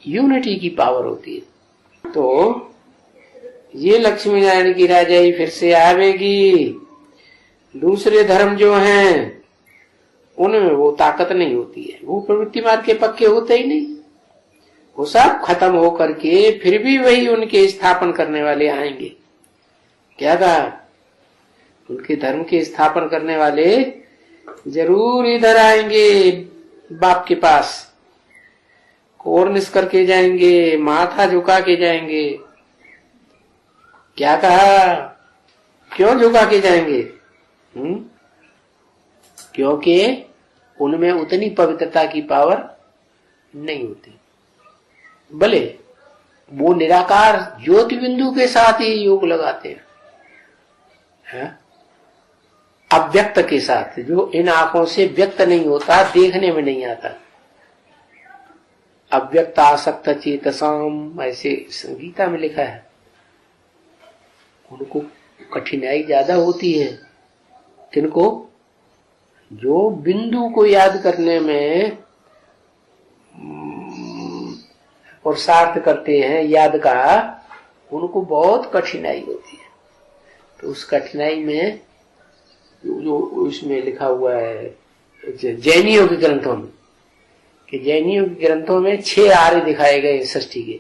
यूनिटी की पावर होती है। तो ये लक्ष्मी नारायण की राजाई फिर से आवेगी। दूसरे धर्म जो हैं उनमें वो ताकत नहीं होती है, वो प्रवृत्ति मार्ग के पक्के होते ही नहीं। वो सब खत्म हो करके फिर भी वही उनके स्थापन करने वाले आएंगे। क्या कहा? उनके धर्म के स्थापन करने वाले जरूर इधर आएंगे बाप के पास, कोर्निस करके जाएंगे, माथा झुका के जाएंगे। क्या कहा? क्यों झुका के जाएंगे? क्योंकि उनमें उतनी पवित्रता की पावर नहीं होती। भले वो निराकार ज्योति बिंदु के साथ ही योग लगाते हैं, अव्यक्त के साथ, जो इन आंखों से व्यक्त नहीं होता, देखने में नहीं आता। अव्यक्त आसक्त चेतसाम, ऐसे गीता में लिखा है। उनको कठिनाई ज्यादा होती है। किनको? जो बिंदु को याद करने में पुरुषार्थ करते हैं याद का, उनको बहुत कठिनाई होती है। तो उस कठिनाई में जो इसमें लिखा हुआ है जैनियों के ग्रंथों में, कि जैनियों के ग्रंथों में 6 आर्य दिखाए गए षष्ठी के।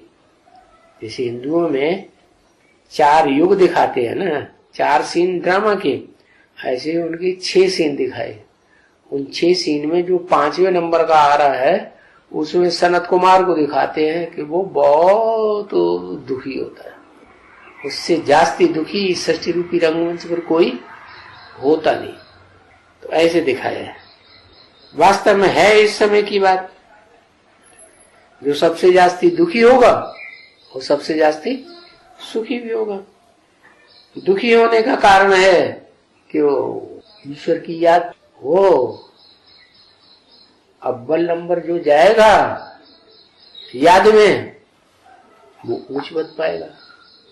जैसे हिंदुओं में 4 युग दिखाते हैं ना, 4 सीन ड्रामा के, ऐसे उनके 6 सीन दिखाए। उन 6 सीन में जो 5वें नंबर का आ रहा है उसमें सनत कुमार को दिखाते हैं कि वो बहुत दुखी होता है। उससे जास्ती दुखी षष्ठी रूपी रंगमंच पर कोई होता नहीं। तो ऐसे दिखाया है। वास्तव में है इस समय की बात, जो सबसे जास्ती दुखी होगा वो सबसे जास्ती सुखी भी होगा। दुखी होने का कारण है कि वो ईश्वर की याद हो। अव्वल नंबर जो जाएगा याद में वो ऊंच पद पाएगा,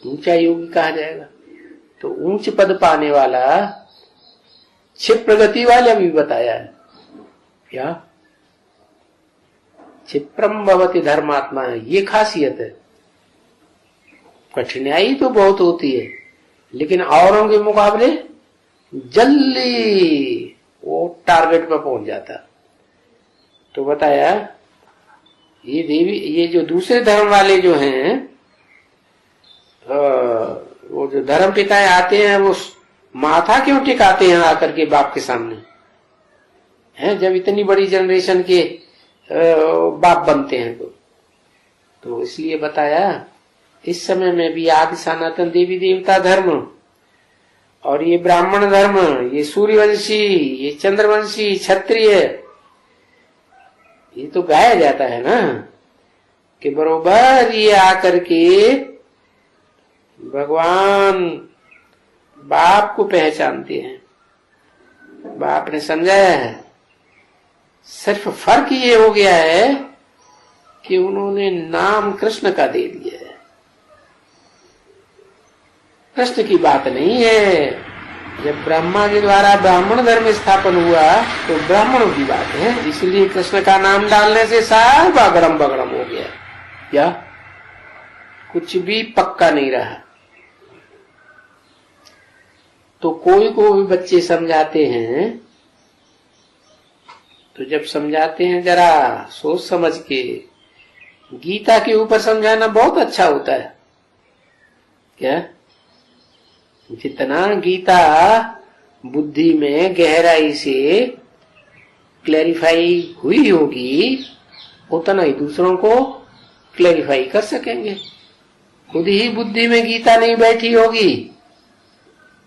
ऊंचा योगी कहा जाएगा। तो ऊंच पद पाने वाला क्षिप्र गति वाला भी बताया है। क्या? क्षिप्रम भवति धर्मात्मा, ये खासियत है। कठिनाई तो बहुत होती है लेकिन औरों के मुकाबले जल्दी वो टारगेट पर पहुंच जाता। तो बताया ये देवी, ये जो दूसरे धर्म वाले जो हैं, वो जो धर्म पिताएं आते हैं वो माथा क्यों टिकाते हैं आकर के बाप के सामने, हैं जब इतनी बड़ी जनरेशन के बाप बनते हैं तो इसलिए बताया इस समय में भी आदि सनातन देवी देवता धर्म और ये ब्राह्मण धर्म, ये सूर्यवंशी, ये चंद्रवंशी, क्षत्रिय, ये तो गाया जाता है ना कि बरोबर ये आकर के भगवान बाप को पहचानते हैं। बाप ने समझाया है, सिर्फ फर्क ये हो गया है कि उन्होंने नाम कृष्ण का दे दिया है। कृष्ण की बात नहीं है। जब ब्रह्मा के द्वारा ब्राह्मण धर्म स्थापन हुआ तो ब्राह्मणों की बात है, इसलिए कृष्ण का नाम डालने से सब अगड़म बगड़म हो गया, या कुछ भी पक्का नहीं रहा। तो कोई को भी बच्चे समझाते हैं तो जब समझाते हैं जरा सोच समझ के, गीता के ऊपर समझाना बहुत अच्छा होता है। क्या जितना गीता बुद्धि में गहराई से क्लैरिफाई हुई होगी उतना ही दूसरों को क्लैरिफाई कर सकेंगे। खुद ही बुद्धि में गीता नहीं बैठी होगी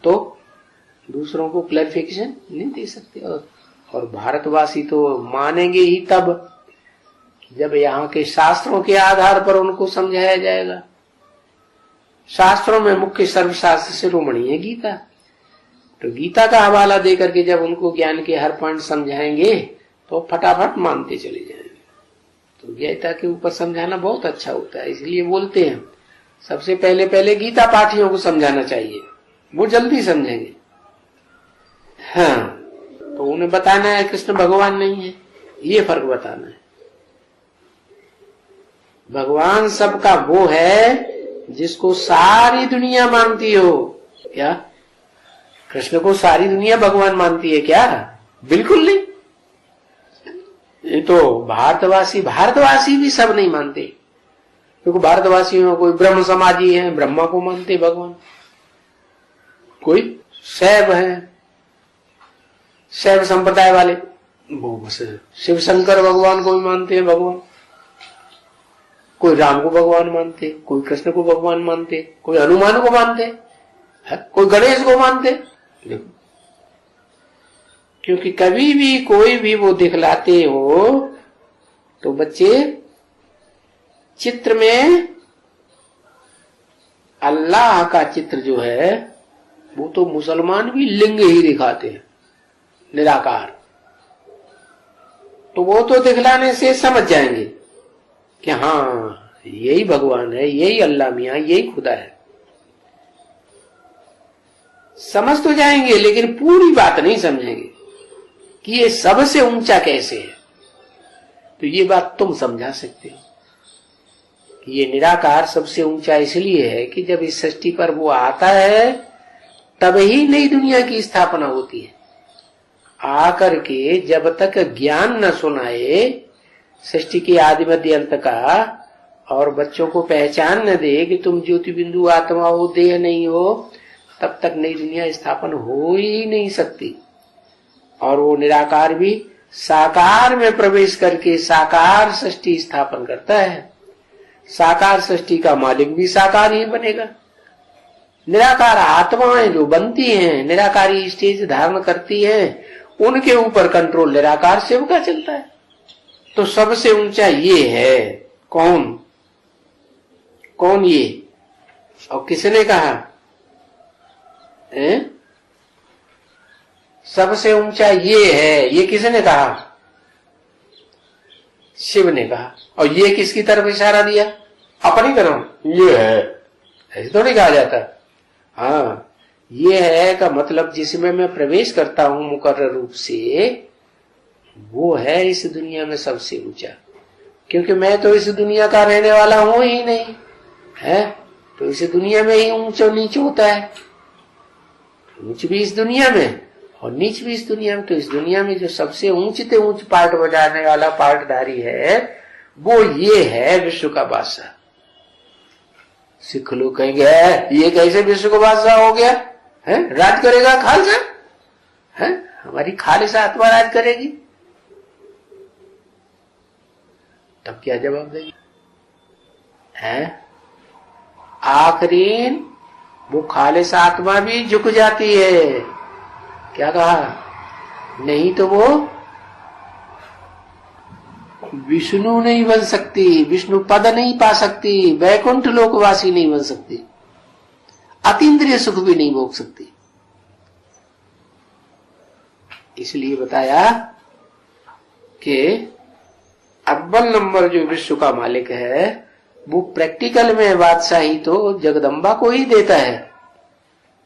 तो दूसरों को क्लैरिफिकेशन नहीं दे सकते। और भारतवासी तो मानेंगे ही तब जब यहाँ के शास्त्रों के आधार पर उनको समझाया जाएगा। शास्त्रों में मुख्य सर्वशास्त्र शिरोमणि है गीता, तो गीता का हवाला देकर के जब उनको ज्ञान के हर पॉइंट समझाएंगे तो फटाफट मानते चले जाएंगे। तो गीता के ऊपर समझाना बहुत अच्छा होता है, इसलिए बोलते हैं सबसे पहले गीता पाठियों को समझाना चाहिए, वो जल्दी समझेंगे। हाँ, तो उन्हें बताना है कृष्ण भगवान नहीं है, ये फर्क बताना है। भगवान सबका वो है जिसको सारी दुनिया मानती हो। क्या कृष्ण को सारी दुनिया भगवान मानती है क्या? बिल्कुल नहीं। ये तो भारतवासी भी सब नहीं मानते, क्योंकि भारतवासियों में कोई ब्रह्म समाजी है, ब्रह्मा को मानते भगवान, कोई शैव है, शैव संप्रदाय वाले वो बस शिव शंकर भगवान को भी मानते हैं भगवान, कोई राम को भगवान मानते, कोई कृष्ण को भगवान मानते, कोई हनुमान को मानते, कोई गणेश को मानते। देखो, क्योंकि कभी भी कोई भी वो दिखलाते हो तो बच्चे चित्र में अल्लाह का चित्र जो है वो तो मुसलमान भी लिंग ही दिखाते हैं, निराकार। तो वो तो दिखलाने से समझ जाएंगे कि हाँ यही भगवान है, यही अल्लाह मियां, यही खुदा है। समझ तो जाएंगे लेकिन पूरी बात नहीं समझेंगे कि ये सबसे ऊंचा कैसे है। तो ये बात तुम समझा सकते हो कि ये निराकार सबसे ऊंचा इसलिए है कि जब इस सृष्टि पर वो आता है तब ही नई दुनिया की स्थापना होती है। आकर के जब तक ज्ञान न सुनाए सृष्टि के आदि मध्य अंत का, और बच्चों को पहचान न दे कि तुम ज्योति बिंदु आत्मा हो, देह नहीं हो, तब तक नई दुनिया स्थापन हो ही नहीं सकती। और वो निराकार भी साकार में प्रवेश करके साकार सृष्टि स्थापन करता है। साकार सृष्टि का मालिक भी साकार ही बनेगा। निराकार आत्माएं जो बनती हैं, निराकारी स्टेज धारण करती हैं, उनके ऊपर कंट्रोल निराकार शिव का चलता है। तो सबसे ऊंचा ये है। कौन ये? और किसने कहा? सबसे ऊंचा ये है, ये किसने कहा? शिव ने कहा। और ये किसकी तरफ इशारा दिया? अपनी तरफ। ये है, ऐसे थोड़ी कहा जाता। हाँ, ये है का मतलब जिसमें मैं प्रवेश करता हूं मुकर्रर रूप से, वो है इस दुनिया में सबसे ऊंचा। क्योंकि मैं तो इस दुनिया का रहने वाला हूं ही नहीं है, तो इस दुनिया में ही ऊंचा नीच होता है। ऊंच भी इस दुनिया में और नीच भी इस दुनिया में। तो इस दुनिया में जो सबसे ऊंचते ऊंच पार्ट बजाने वाला पार्टधारी है वो ये है विश्व का बादशाह। सिख लोग कहेंगे ये कैसे विश्व का बादशाह हो गया है, राज करेगा खालसा है, हमारी खालिसा आत्मा राज करेगी। तब क्या जवाब देगी है? आखिरी वो खालिसा आत्मा भी झुक जाती है। क्या कहा? नहीं तो वो विष्णु नहीं बन सकती, विष्णु पद नहीं पा सकती, वैकुंठ लोकवासी नहीं बन सकती, अतीन्द्रिय सुख भी नहीं भोग सकती। इसलिए बताया कि अव्वल नंबर जो विश्व का मालिक है वो प्रैक्टिकल में बादशाही तो जगदम्बा को ही देता है,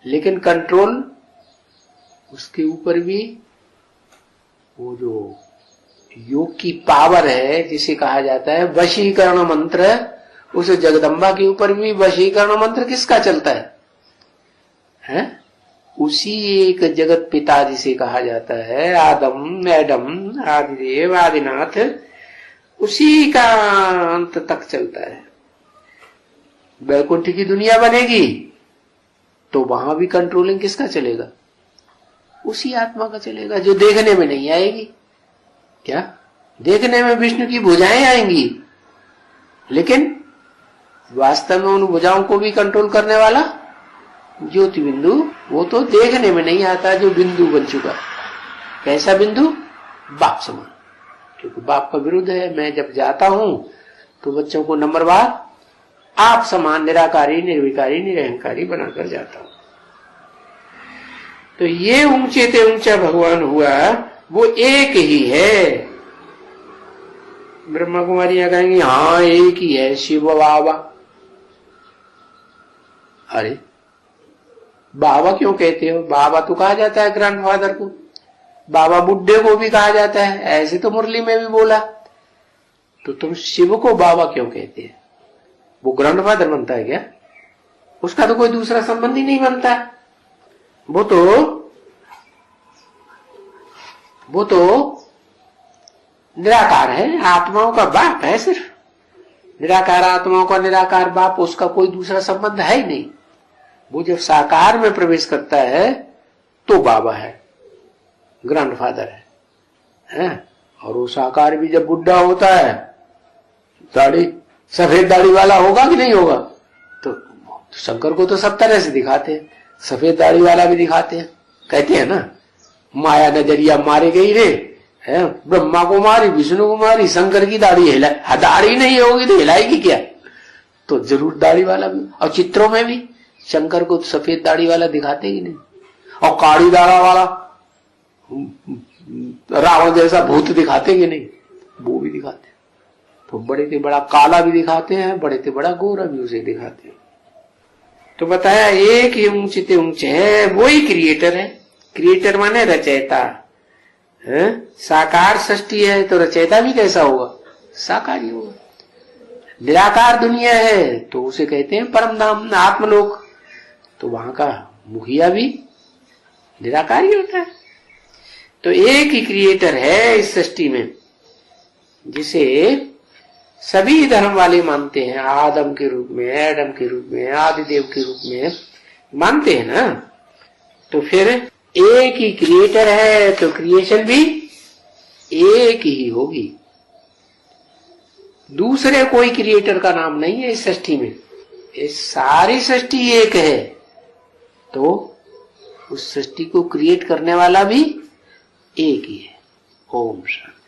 लेकिन कंट्रोल उसके ऊपर भी वो जो योग की पावर है जिसे कहा जाता है वशीकरण मंत्र, उस जगदम्बा के ऊपर भी वशीकरण मंत्र किसका चलता है? उसी एक जगत पिता जिसे कहा जाता है आदम एडम आदिदेव आदिनाथ, उसी का अंत तक चलता है। वैकुंठ की दुनिया बनेगी तो वहां भी कंट्रोलिंग किसका चलेगा? उसी आत्मा का चलेगा जो देखने में नहीं आएगी। क्या देखने में विष्णु की भुजाएं आएंगी, लेकिन वास्तव में उन भुजाओं को भी कंट्रोल करने वाला ज्योति बिंदु वो तो देखने में नहीं आता, जो बिंदु बन चुका। कैसा बिंदु? बाप समान, क्योंकि बाप का विरुद्ध है। मैं जब जाता हूं तो बच्चों को नंबरवार आप समान निराकारी निर्विकारी निरहंकारी बनाकर जाता हूं। तो ये ऊंचे से ऊंचा भगवान हुआ वो एक ही है। ब्रह्मा कुमारियां कहेंगी हाँ एक ही है शिव बाबा। अरे बाबा क्यों कहते हो? बाबा तो कहा जाता है ग्रैंडफादर को, बाबा बुड्ढे को भी कहा जाता है, ऐसे तो मुरली में भी बोला। तो तुम शिव को बाबा क्यों कहते हैं? वो ग्रैंडफादर बनता है क्या? उसका तो कोई दूसरा संबंधी नहीं बनता। वो तो निराकार है, आत्माओं का बाप है। सिर्फ निराकार आत्माओं का निराकार बाप, उसका कोई दूसरा संबंध है ही नहीं। वो जब साकार में प्रवेश करता है तो बाबा है, ग्रैंडफादर है। और वो साकार भी जब बुढ़ा होता है, दाढ़ी सफेद दाढ़ी वाला होगा कि नहीं होगा? तो शंकर को तो सब तरह से दिखाते हैं, सफेद दाढ़ी वाला भी दिखाते हैं। कहते हैं ना माया नजरिया मारे गई रे, है ब्रह्मा को मारी विष्णु को मारी, शंकर की दाढ़ी हिला, दाढ़ी नहीं होगी तो हिलाएगी क्या? तो जरूर दाढ़ी वाला भी। और चित्रों में भी शंकर को सफेद दाढ़ी वाला दिखाते ही नहीं, और काली दाढ़ा वाला रावण जैसा भूत दिखाते कि नहीं? वो भी दिखाते। तो बड़े से बड़ा काला भी दिखाते हैं, बड़े से बड़ा गोरा भी उसे दिखाते हैं। तो बताया एक ही ऊंचे से ऊंचे है, वो ही क्रिएटर है। क्रिएटर माने रचयिता है। साकार सृष्टि है तो रचयिता भी कैसा होगा? साकार ही होगा। निराकार दुनिया है तो उसे कहते हैं परम धाम आत्मलोक, तो वहां का मुखिया भी निराकार ही होता है। तो एक ही क्रिएटर है इस सृष्टि में, जिसे सभी धर्म वाले मानते हैं। आदम के रूप में, एडम के रूप में, आदिदेव के रूप में मानते हैं ना। तो फिर एक ही क्रिएटर है तो क्रिएशन भी एक ही होगी। दूसरे कोई क्रिएटर का नाम नहीं है इस सृष्टि में। इस सारी सृष्टि एक है तो उस सृष्टि को क्रिएट करने वाला भी एक ही है। ओम शांति।